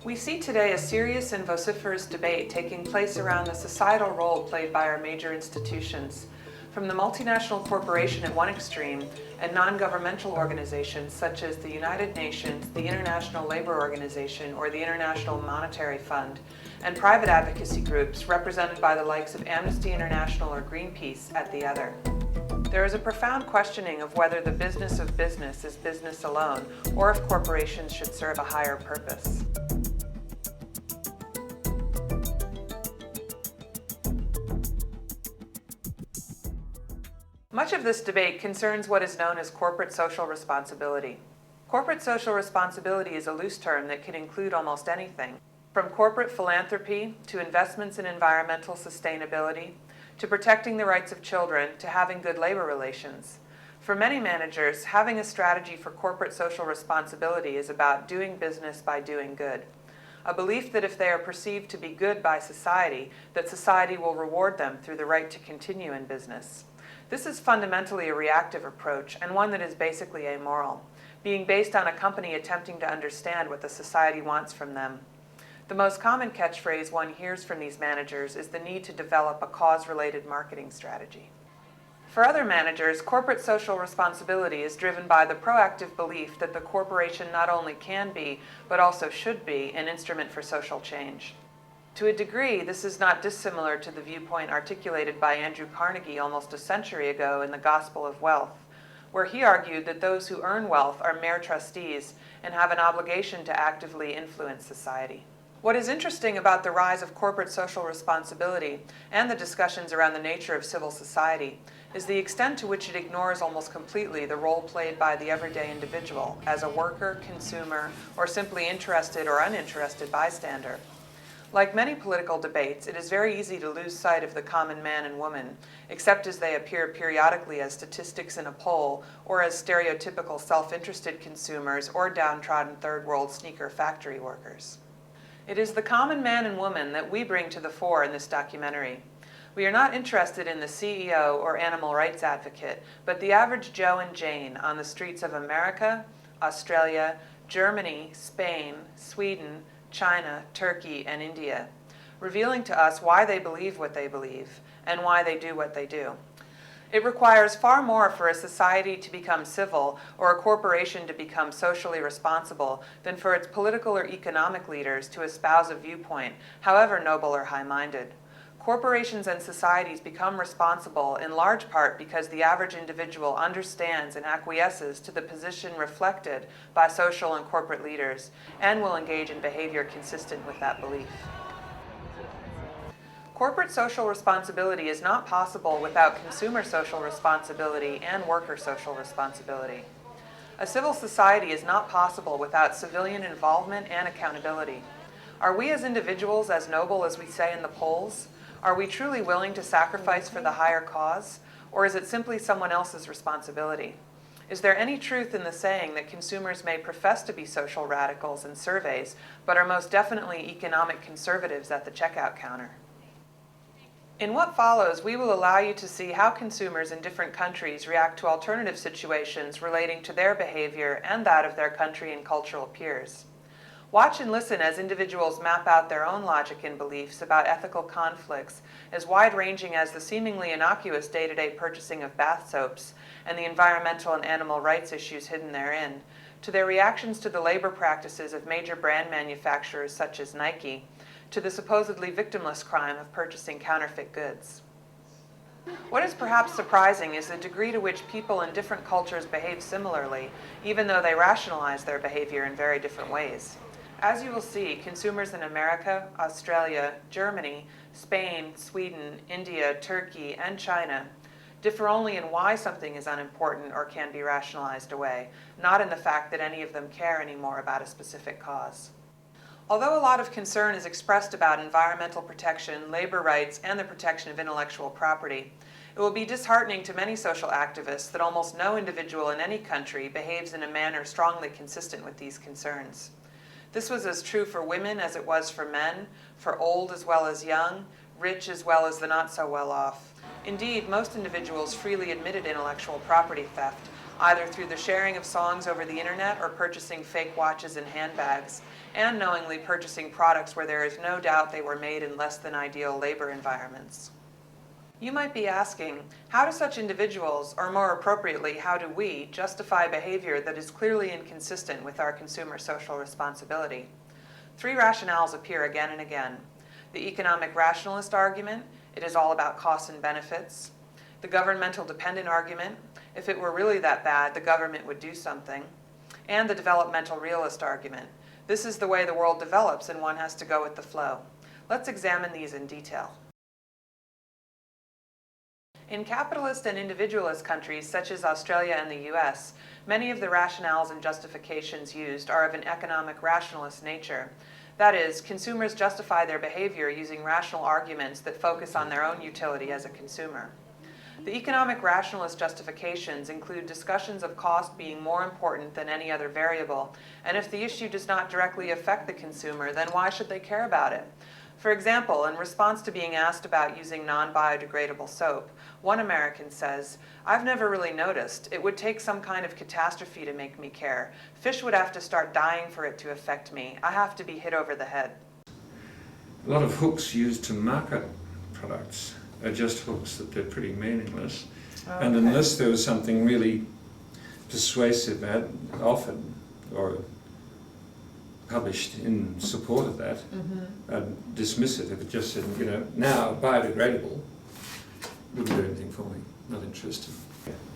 We see today a serious and vociferous debate taking place around the societal role played by our major institutions, from the multinational corporation at one extreme and non-governmental organizations such as the United Nations, the International Labor Organization, or the International Monetary Fund, and private advocacy groups represented by the likes of Amnesty International or Greenpeace at the other. There is a profound questioning of whether the business of business is business alone, or if corporations should serve a higher purpose. Much of this debate concerns what is known as corporate social responsibility. Corporate social responsibility is a loose term that can include almost anything, from corporate philanthropy to investments in environmental sustainability, to protecting the rights of children, to having good labor relations. For many managers, having a strategy for corporate social responsibility is about doing business by doing good. A belief that if they are perceived to be good by society, that society will reward them through the right to continue in business. This is fundamentally a reactive approach and one that is basically amoral, being based on a company attempting to understand what the society wants from them. The most common catchphrase one hears from these managers is the need to develop a cause-related marketing strategy. For other managers, corporate social responsibility is driven by the proactive belief that the corporation not only can be, but also should be, an instrument for social change. To a degree, this is not dissimilar to the viewpoint articulated by Andrew Carnegie almost a century ago in The Gospel of Wealth, where he argued that those who earn wealth are mere trustees and have an obligation to actively influence society. What is interesting about the rise of corporate social responsibility and the discussions around the nature of civil society is the extent to which it ignores almost completely the role played by the everyday individual as a worker, consumer, or simply interested or uninterested bystander. Like many political debates, it is very easy to lose sight of the common man and woman, except as they appear periodically as statistics in a poll or as stereotypical self-interested consumers or downtrodden third-world sneaker factory workers. It is the common man and woman that we bring to the fore in this documentary. We are not interested in the CEO or animal rights advocate, but the average Joe and Jane on the streets of America, Australia, Germany, Spain, Sweden, China, Turkey, and India, revealing to us why they believe what they believe and why they do what they do. It requires far more for a society to become civil or a corporation to become socially responsible than for its political or economic leaders to espouse a viewpoint, however noble or high-minded. Corporations and societies become responsible in large part because the average individual understands and acquiesces to the position reflected by social and corporate leaders and will engage in behavior consistent with that belief. Corporate social responsibility is not possible without consumer social responsibility and worker social responsibility. A civil society is not possible without civilian involvement and accountability. Are we as individuals as noble as we say in the polls? Are we truly willing to sacrifice for the higher cause, or is it simply someone else's responsibility? Is there any truth in the saying that consumers may profess to be social radicals in surveys, but are most definitely economic conservatives at the checkout counter? In what follows, we will allow you to see how consumers in different countries react to alternative situations relating to their behavior and that of their country and cultural peers. Watch and listen as individuals map out their own logic and beliefs about ethical conflicts as wide-ranging as the seemingly innocuous day-to-day purchasing of bath soaps and the environmental and animal rights issues hidden therein, to their reactions to the labor practices of major brand manufacturers such as Nike, to the supposedly victimless crime of purchasing counterfeit goods. What is perhaps surprising is the degree to which people in different cultures behave similarly, even though they rationalize their behavior in very different ways. As you will see, consumers in America, Australia, Germany, Spain, Sweden, India, Turkey, and China differ only in why something is unimportant or can be rationalized away, not in the fact that any of them care anymore about a specific cause. Although a lot of concern is expressed about environmental protection, labor rights, and the protection of intellectual property, it will be disheartening to many social activists that almost no individual in any country behaves in a manner strongly consistent with these concerns. This was as true for women as it was for men, for old as well as young, rich as well as the not so well off. Indeed, most individuals freely admitted intellectual property theft, either through the sharing of songs over the internet or purchasing fake watches and handbags, and knowingly purchasing products where there is no doubt they were made in less than ideal labor environments. You might be asking, how do such individuals, or more appropriately, how do we, justify behavior that is clearly inconsistent with our consumer social responsibility? Three rationales appear again and again. The economic rationalist argument, it is all about costs and benefits. The governmental dependent argument, if it were really that bad, the government would do something. And the developmental realist argument, this is the way the world develops and one has to go with the flow. Let's examine these in detail. In capitalist and individualist countries such as Australia and the US, many of the rationales and justifications used are of an economic rationalist nature. That is, consumers justify their behavior using rational arguments that focus on their own utility as a consumer. The economic rationalist justifications include discussions of cost being more important than any other variable, and if the issue does not directly affect the consumer, then why should they care about it? For example, in response to being asked about using non-biodegradable soap, one American says, "I've never really noticed. It would take some kind of catastrophe to make me care. Fish would have to start dying for it to affect me. I have to be hit over the head." A lot of hooks used to market products are just hooks that they're pretty meaningless. Okay. And unless there was something really persuasive offered or published in support of that, I'd dismiss it if it just said, now biodegradable, wouldn't do anything for me, not interested.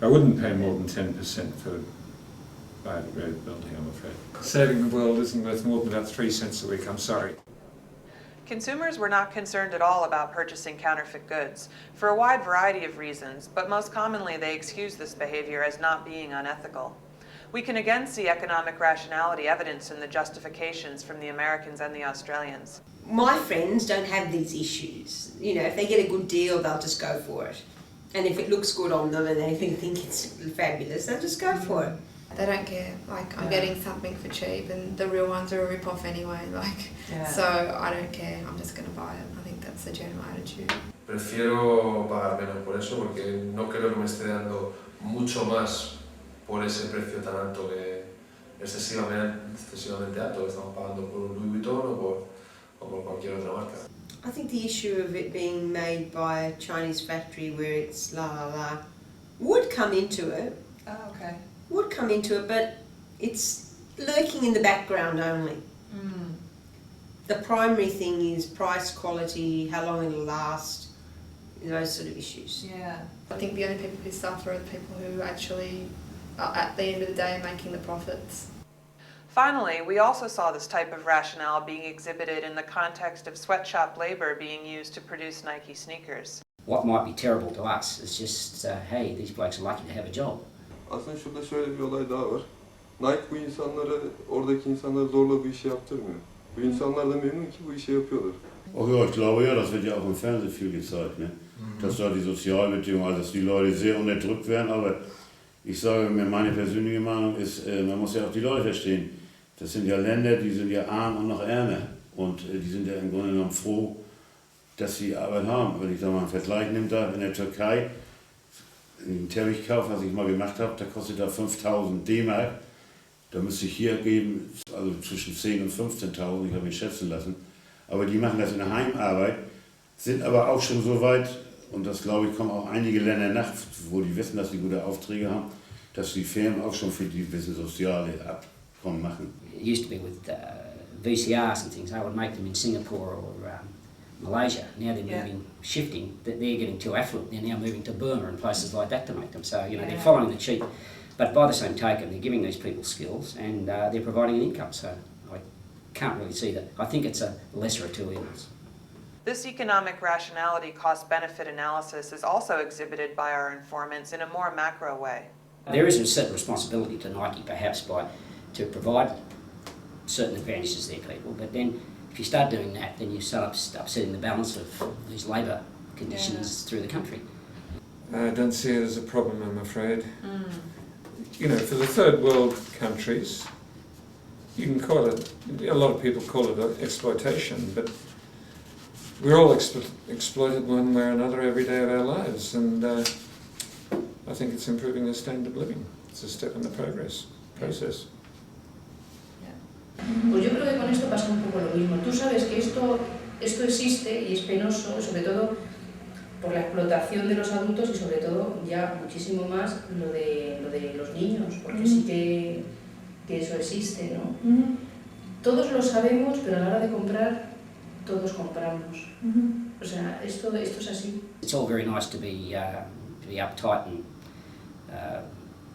I wouldn't pay more than 10% for biodegradability, I'm afraid. Saving the world isn't worth more than about 3 cents a week, I'm sorry. Consumers were not concerned at all about purchasing counterfeit goods, for a wide variety of reasons, but most commonly they excuse this behavior as not being unethical. We can again see economic rationality evidence in the justifications from the Americans and the Australians. My friends don't have these issues. If they get a good deal, they'll just go for it. And if it looks good on them and they think it's fabulous, they'll just go for it. They don't care. I'm getting something for cheap and the real ones are a rip-off anyway. So I don't care. I'm just going to buy it. I think that's the general attitude. Prefiero pagar menos por eso porque no creo que me esté dando mucho más por ese precio tan alto que excesivamente alto que estamos pagando por un Louis Vuitton o por cualquier otra marca. I think the issue of it being made by a Chinese factory where it's would come into it. Oh, okay. Would come into it, but it's lurking in the background only. The primary thing is price, quality, how long it'll last, those sort of issues. Yeah. I think the only people who suffer are the people who actually, at the end of the day, are making the profits. Finally, we also saw this type of rationale being exhibited in the context of sweatshop labor being used to produce Nike sneakers. What might be terrible to us is just, hey, these blokes are lucky to have a job. Aslında şurada şöyle bir olay daha var. Nike bu insanları, oradaki insanları zorla bu işi yaptırmıyor. Bu insanlar da memnun ki bu işi yapıyorlar. Oh ja, ich glaube ja, das wird ja auch im Fernsehen viel gezeigt, ne? Dass da die Sozialbeziehungen, also dass die Leute sehr unterdrückt werden, aber ich sage mir, meine persönliche Meinung ist, man muss ja auch die Leute verstehen. Das sind ja Länder, die sind ja arm und noch ärmer und die sind ja im Grunde genommen froh, dass sie Arbeit haben. Wenn ich da mal einen Vergleich nehme, da in der Türkei, einen Teppichkauf, was ich mal gemacht habe, da kostet da 5.000 D-Mark. Da müsste ich hier geben, also zwischen 10.000 und 15.000, ich habe mich schätzen lassen. Aber die machen das in der Heimarbeit, sind aber auch schon so weit, und das glaube ich, kommen auch einige Länder nach, wo die wissen, dass sie gute Aufträge haben, dass die Firmen auch schon für die bisschen soziale Abkommen machen. It used to be with VCRs and things, I would make them in Singapore or Malaysia. Now they're shifting, that they're getting too affluent, they're now moving to Burma and places like that to make them. So, they're following the cheap. But by the same token, they're giving these people skills and they're providing an income. So I can't really see that. I think it's a lesser of two evils. This economic rationality cost-benefit analysis is also exhibited by our informants in a more macro way. There is a certain responsibility to Nike perhaps to provide certain advantages to their people, but then if you start doing that, then you start upsetting the balance of these labour conditions through the country. I don't see it as a problem, I'm afraid. For the third world countries, you can call it, a lot of people call it exploitation, but we're all exploited one way or another every day of our lives, and I think it's improving their standard of living. It's a step in the process. Pues yo creo que con esto pasa un poco lo mismo. Tú sabes que esto existe y es penoso, sobre todo por la explotación de los adultos y sobre todo ya muchísimo más lo de los niños, porque sí que eso existe, ¿no? Todos lo sabemos, pero a la hora de comprar, todos compramos. O sea, esto es así. It's all very nice to be uptight and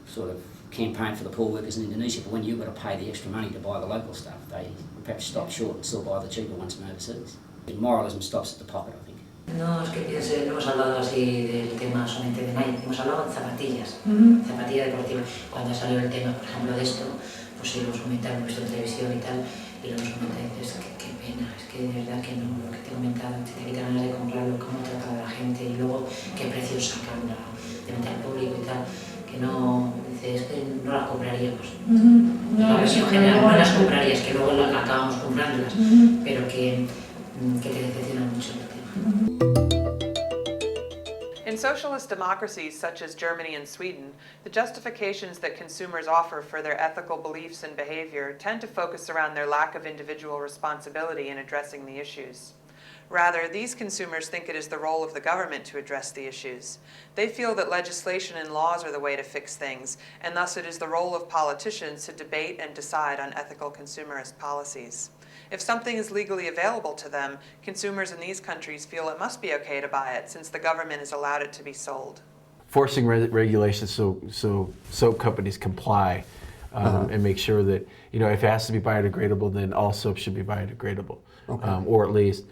sort of campaign for the poor workers in Indonesia, but when you've got to pay the extra money to buy the local stuff, they perhaps stop short and still buy the cheaper ones from overseas. Moralism stops at the pocket, I think. No es que piense, no hemos hablado así del tema solamente de Nike, hemos hablado de zapatillas, zapatillas deportivas. Cuando salió el tema, por ejemplo, de esto, pues sí lo hemos comentado, hemos visto en televisión y tal, y lo hemos comentado y dices, qué pena, es que de verdad que no, lo que te he comentado, te quita ganas de comprarlo, cómo trata a la gente y luego qué precios sacan de venta al público y tal, que no, dices, es que no las compraríamos. La versión general, no las comprarías, que luego acabamos comprándolas, pero que te decepciona mucho el tema. In socialist democracies such as Germany and Sweden, the justifications that consumers offer for their ethical beliefs and behavior tend to focus around their lack of individual responsibility in addressing the issues. Rather, these consumers think it is the role of the government to address the issues. They feel that legislation and laws are the way to fix things, and thus it is the role of politicians to debate and decide on ethical consumerist policies. If something is legally available to them, consumers in these countries feel it must be okay to buy it since the government has allowed it to be sold. Forcing regulations so soap companies comply and make sure that, you know, if it has to be biodegradable, then all soap should be biodegradable. Okay. Or at least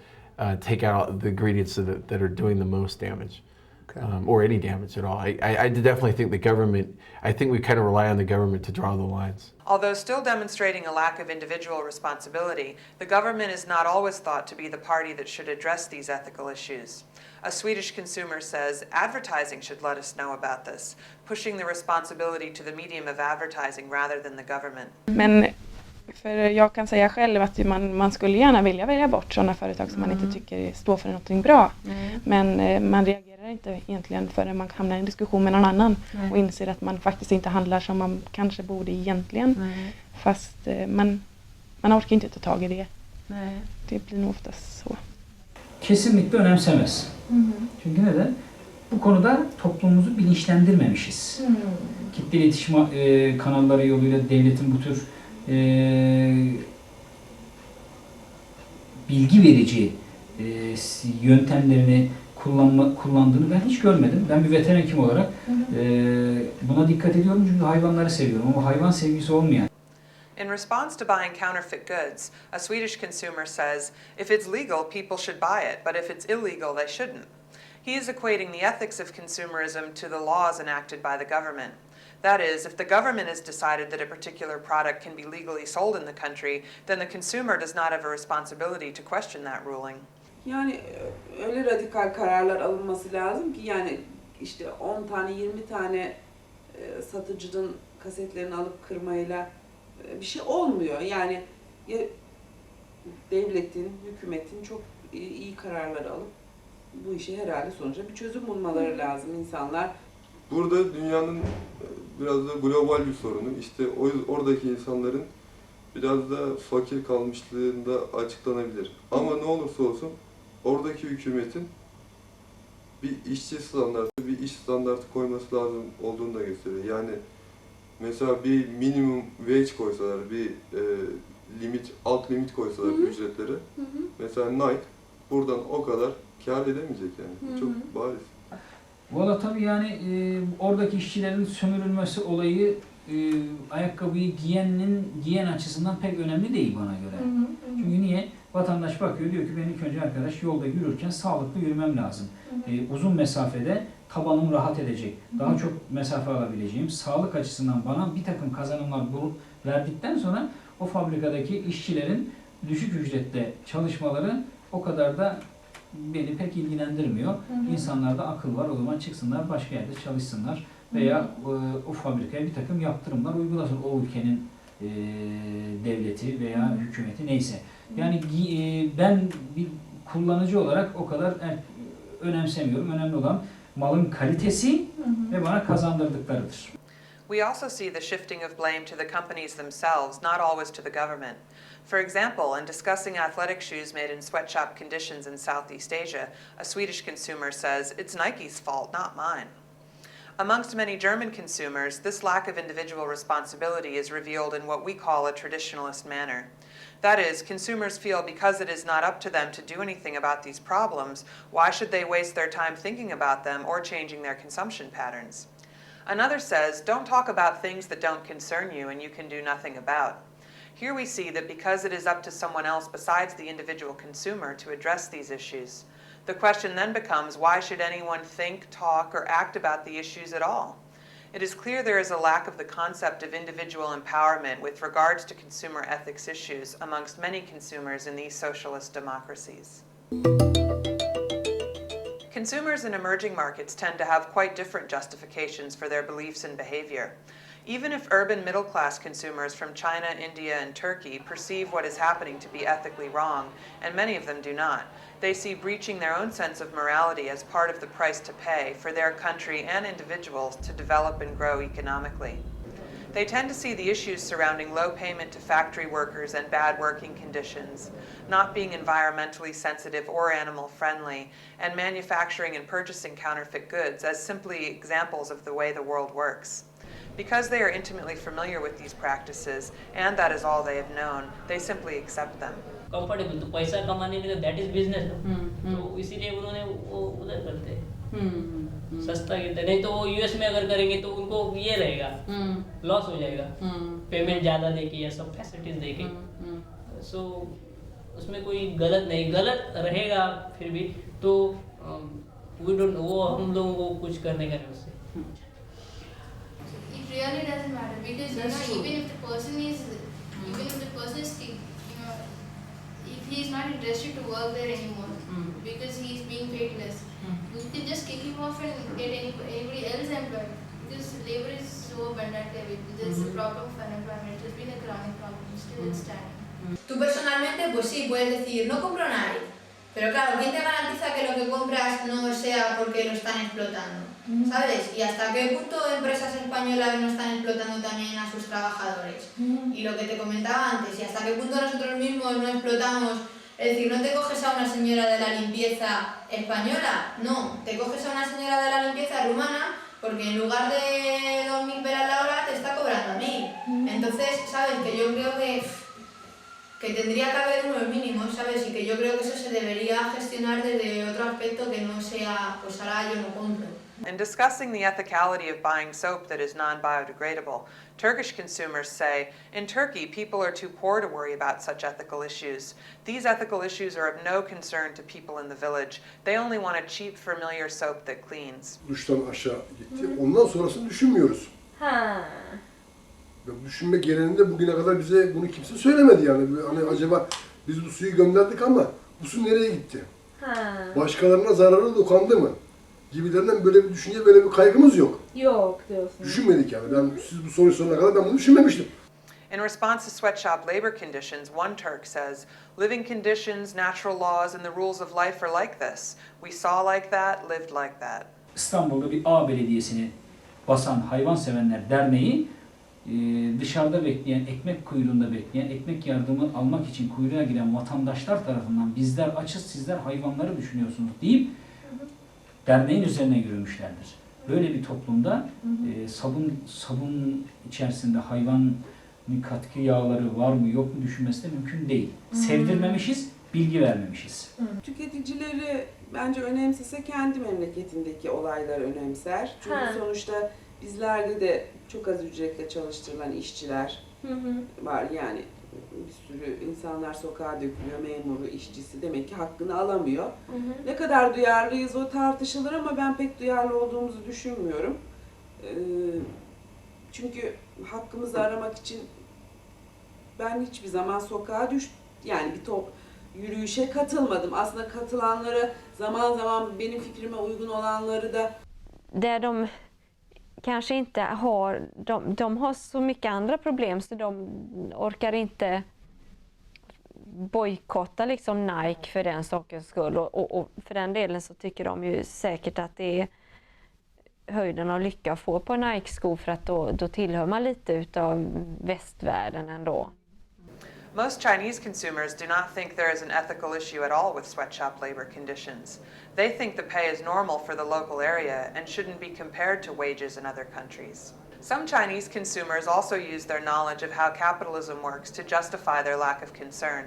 take out the ingredients that are doing the most damage. Okay. Or any damage at all. I definitely think the government, I think we kind of rely on the government to draw the lines. Although still demonstrating a lack of individual responsibility, the government is not always thought to be the party that should address these ethical issues. A Swedish consumer says, advertising should let us know about this, pushing the responsibility to the medium of advertising rather than the government. Men för jag kan säga själv att man skulle gärna vilja välja bort sådana företag som man inte tycker står för någonting bra. Men man reagerar inte egentligen förrän man hamnar i en diskussion med någon annan och inser att man faktiskt inte handlar som man kanske borde egentligen. Fast man orkar inte ta tag i det. Det blir nog oftast så. Kesinlikle önemsemez. Çünkü neden? Bu konuda toplumumuzu bilinçlendirmemişiz. Kitle iletişim kanalları yoluyla devletin bu tür bilgi verici yöntemlerini kullandığını ben hiç görmedim. Ben bir veteriner hekim olarak buna dikkat ediyorum çünkü hayvanları seviyorum ama hayvan sevgisi olmayan. In response to buying counterfeit goods, a Swedish consumer says, if it's legal, people should buy it, but if it's illegal, they shouldn't. He is equating the ethics of consumerism to the laws enacted by the government. That is, if the government has decided that a particular product can be legally sold in the country, then the consumer does not have a responsibility to question that ruling. Yani öyle radikal kararlar alınması lazım ki yani işte 10 tane 20 tane satıcının kasetlerini alıp kırmayla bir şey olmuyor. Yani devletin, hükümetin çok iyi kararlar alıp bu işe herhalde sonuçta bir çözüm bulmaları lazım insanlar. Burada dünyanın biraz da global bir sorunu. İşte oradaki insanların biraz da fakir kalmışlığında açıklanabilir. Ama ne olursa olsun oradaki hükümetin bir işçi standartı, bir iş standartı koyması lazım olduğunu da gösteriyor. Yani mesela bir minimum wage koysalar, bir alt limit koysalar ücretleri, mesela Nike buradan o kadar kâr edemeyecek yani. Çok bariz. Valla tabii yani oradaki işçilerin sömürülmesi olayı ayakkabıyı giyen açısından pek önemli değil bana göre. Çünkü niye? Vatandaş bakıyor diyor ki ben ilk önce arkadaş yolda yürürken sağlıklı yürümem lazım. Uzun mesafede tabanım rahat edecek. Daha çok mesafe alabileceğim. Sağlık açısından bana bir takım kazanımlar verdikten sonra o fabrikadaki işçilerin düşük ücrette çalışmaları o kadar da beni pek ilgilendirmiyor. İnsanlarda akıl var, o zaman çıksınlar başka yerde çalışsınlar veya o fabrikaya bir takım yaptırımlar uygulasın o ülkenin devleti veya hükümeti neyse. Yani ben bir kullanıcı olarak o kadar önemsemiyorum. Önemli olan malın kalitesi ve bana kazandırdıklarıdır. We also see the shifting of blame to the companies themselves, not always to the government. For example, in discussing athletic shoes made in sweatshop conditions in Southeast Asia, a Swedish consumer says, "It's Nike's fault, not mine." Amongst many German consumers, this lack of individual responsibility is revealed in what we call a traditionalist manner. That is, consumers feel because it is not up to them to do anything about these problems, why should they waste their time thinking about them or changing their consumption patterns? Another says, don't talk about things that don't concern you and you can do nothing about. Here we see that because it is up to someone else besides the individual consumer to address these issues, the question then becomes, why should anyone think, talk, or act about the issues at all? It is clear there is a lack of the concept of individual empowerment with regards to consumer ethics issues amongst many consumers in these socialist democracies. Consumers in emerging markets tend to have quite different justifications for their beliefs and behavior. Even if urban middle-class consumers from China, India, and Turkey perceive what is happening to be ethically wrong, and many of them do not, they see breaching their own sense of morality as part of the price to pay for their country and individuals to develop and grow economically. They tend to see the issues surrounding low payment to factory workers and bad working conditions, not being environmentally sensitive or animal friendly, and manufacturing and purchasing counterfeit goods as simply examples of the way the world works. Because they are intimately familiar with these practices, and that is all they have known, they simply accept them. Comfortable तो पैसा कमाने के लिए that is business ना, तो इसीलिए उन्होंने वो उधर करते हैं सस्ता गिरता है। नहीं तो वो यूएस में अगर करेंगे तो उनको ये रहेगा, लॉस हो जाएगा, पेमेंट ज़्यादा देके या सब फैसिलिटीज देके, सो उसमें कोई गलत नहीं, गलत रहेगा फिर भी तो वी डोंट, वो हम लोगों को कुछ करने का नहीं उससे। It really doesn't matter because even if the person is if he is not interested to work there anymore because he is being paid less, you can just kick him off and get anybody else employed because labor is so abundant there. There is a problem of unemployment. It has been a chronic problem. Still it's standing. Tú personalmente, pues sí, puedes decir, no compro Nike, pero claro, ¿quién te garantiza que lo que compras no sea porque lo están explotando? ¿Sabes? Y hasta qué punto empresas españolas no están explotando también a sus trabajadores. Y lo que te comentaba antes, y hasta qué punto nosotros mismos no explotamos, es decir, no te coges a una señora de la limpieza española, no, te coges a una señora de la limpieza rumana porque en lugar de 2.000 pelas la hora te está cobrando 1.000. Entonces, ¿sabes? Que yo creo que tendría que haber unos mínimos, ¿sabes? Y que yo creo que eso se debería gestionar desde otro aspecto que no sea, pues ahora yo no compro. In discussing the ethicality of buying soap that is non-biodegradable, Turkish consumers say, in Turkey, people are too poor to worry about such ethical issues. These ethical issues are of no concern to people in the village. They only want a cheap, familiar soap that cleans. Duştan aşağı gitti. Ondan sonrasını düşünmüyoruz. Ve düşünme geleninde bugüne kadar bize bunu kimse söylemedi yani. Hani acaba biz bu suyu gönderdik ama bu su nereye gitti? Başkalarına zararı dokundu mı? Gibilerinden böyle bir düşünce, böyle bir kaygımız yok. Yok diyorsun. Düşünmedik yani. Siz bu soruyu sorana kadar ben bunu düşünmemiştim. In response to sweatshop labor conditions, one Turk says, living conditions, natural laws, and the rules of life are like this. We saw like that, lived like that. İstanbul'da bir A belediyesini basan Hayvan Sevenler Derneği dışarıda bekleyen, ekmek kuyruğunda bekleyen, ekmek yardımı almak için kuyruğa giren vatandaşlar tarafından bizler açız, sizler hayvanları düşünüyorsunuz deyip derneğin üzerine yürümüşlerdir. Böyle bir toplumda sabun içerisinde hayvan katkı yağları var mı yok mu düşünmesi de mümkün değil. Sevdirmemişiz, bilgi vermemişiz. Tüketicileri bence önemsese kendi memleketindeki olayları önemser. Çünkü sonuçta bizlerde de çok az ücretle çalıştırılan işçiler var. Yani bir sürü insanlar sokağa dökülüyor, memuru, işçisi demek ki hakkını alamıyor. Ne kadar duyarlıyız o tartışılır ama ben pek duyarlı olduğumuzu düşünmüyorum. Çünkü hakkımızı aramak için ben hiçbir zaman sokağa yani bir yürüyüşe katılmadım. Aslında katılanlara zaman zaman benim fikrime uygun olanları da där de kanske inte har, de har så mycket andra problem så de orkar inte bojkotta liksom Nike för den sakens skull och för den delen så tycker de ju säkert att det är höjden av lycka att få på en Nike-sko, för att då tillhör man lite utav västvärlden ändå. Most Chinese consumers do not think there is an ethical issue at all with sweatshop labor conditions. They think the pay is normal for the local area and shouldn't be compared to wages in other countries. Some Chinese consumers also use their knowledge of how capitalism works to justify their lack of concern.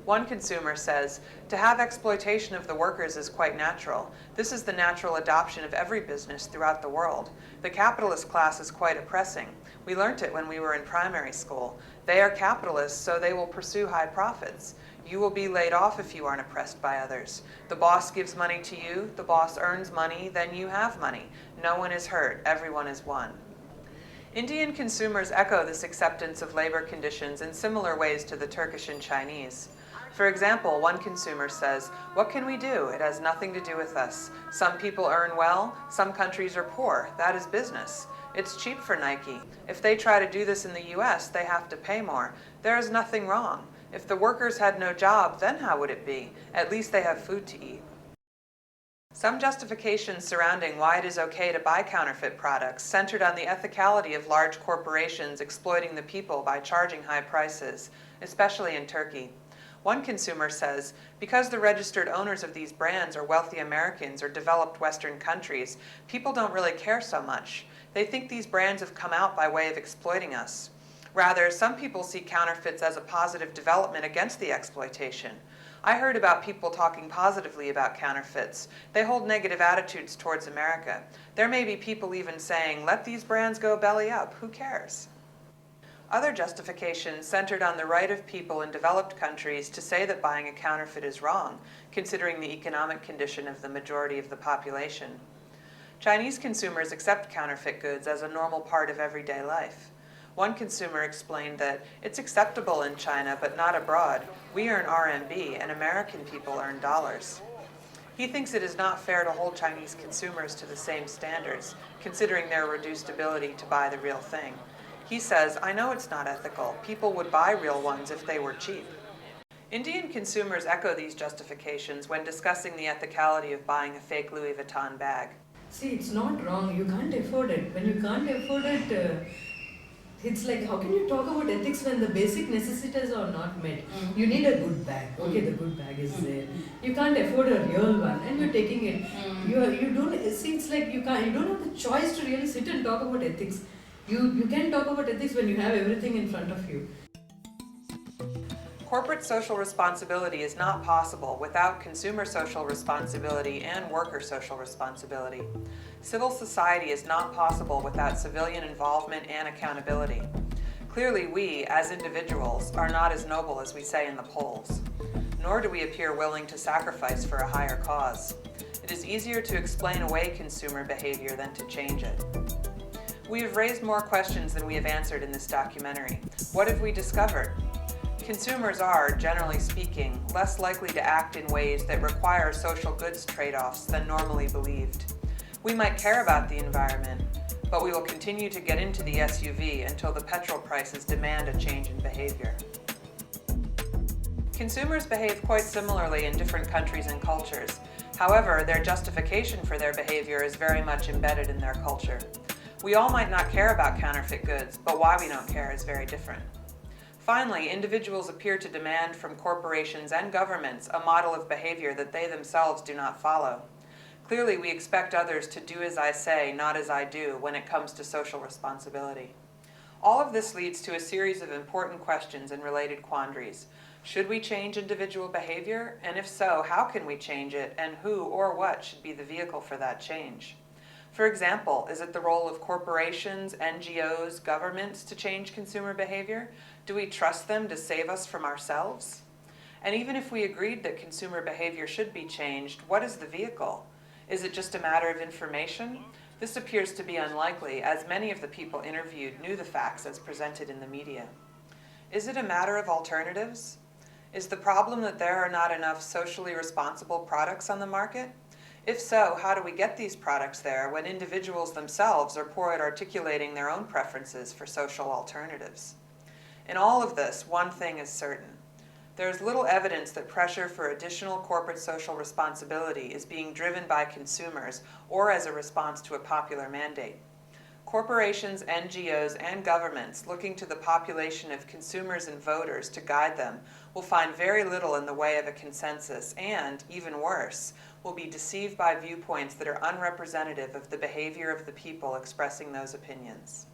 One consumer says, "To have exploitation of the workers is quite natural. This is the natural adoption of every business throughout the world. The capitalist class is quite oppressing. We learnt it when we were in primary school. They are capitalists, so they will pursue high profits. You will be laid off if you aren't oppressed by others. The boss gives money to you, the boss earns money, then you have money. No one is hurt, everyone is one." Indian consumers echo this acceptance of labor conditions in similar ways to the Turkish and Chinese. For example, one consumer says, "What can we do? It has nothing to do with us. Some people earn well, some countries are poor. That is business. It's cheap for Nike. If they try to do this in the US, they have to pay more. There is nothing wrong. If the workers had no job, then how would it be? At least they have food to eat." Some justifications surrounding why it is okay to buy counterfeit products centered on the ethicality of large corporations exploiting the people by charging high prices, especially in Turkey. One consumer says, "Because the registered owners of these brands are wealthy Americans or developed Western countries, people don't really care so much. They think these brands have come out by way of exploiting us. Rather, some people see counterfeits as a positive development against the exploitation. I heard about people talking positively about counterfeits. They hold negative attitudes towards America. There may be people even saying, 'Let these brands go belly up, who cares?'" Other justifications centered on the right of people in developed countries to say that buying a counterfeit is wrong, considering the economic condition of the majority of the population. Chinese consumers accept counterfeit goods as a normal part of everyday life. One consumer explained that it's acceptable in China but not abroad. We earn RMB and American people earn dollars. He thinks it is not fair to hold Chinese consumers to the same standards, considering their reduced ability to buy the real thing. He says, "I know it's not ethical. People would buy real ones if they were cheap." Indian consumers echo these justifications when discussing the ethicality of buying a fake Louis Vuitton bag. See, it's not wrong. You can't afford it. When you can't afford it, it's like, how can you talk about ethics when the basic necessities are not met? You need a good bag. Okay, the good bag is there. You can't afford a real one, and you're taking it. You don't see. It's like you don't have the choice to really sit and talk about ethics. You can talk about ethics when you have everything in front of you. Corporate social responsibility is not possible without consumer social responsibility and worker social responsibility. Civil society is not possible without civilian involvement and accountability. Clearly, we, as individuals, are not as noble as we say in the polls, nor do we appear willing to sacrifice for a higher cause. It is easier to explain away consumer behavior than to change it. We have raised more questions than we have answered in this documentary. What have we discovered? Consumers are, generally speaking, less likely to act in ways that require social goods trade-offs than normally believed. We might care about the environment, but we will continue to get into the SUV until the petrol prices demand a change in behavior. Consumers behave quite similarly in different countries and cultures. However, their justification for their behavior is very much embedded in their culture. We all might not care about counterfeit goods, but why we don't care is very different. Finally, individuals appear to demand from corporations and governments a model of behavior that they themselves do not follow. Clearly, we expect others to do as I say, not as I do, when it comes to social responsibility. All of this leads to a series of important questions and related quandaries. Should we change individual behavior? And if so, how can we change it? And who or what should be the vehicle for that change? For example, is it the role of corporations, NGOs, governments to change consumer behavior? Do we trust them to save us from ourselves? And even if we agreed that consumer behavior should be changed, what is the vehicle? Is it just a matter of information? This appears to be unlikely, as many of the people interviewed knew the facts as presented in the media. Is it a matter of alternatives? Is the problem that there are not enough socially responsible products on the market? If so, how do we get these products there when individuals themselves are poor at articulating their own preferences for social alternatives? In all of this, one thing is certain. There is little evidence that pressure for additional corporate social responsibility is being driven by consumers or as a response to a popular mandate. Corporations, NGOs, and governments looking to the population of consumers and voters to guide them will find very little in the way of a consensus and, even worse, will be deceived by viewpoints that are unrepresentative of the behavior of the people expressing those opinions.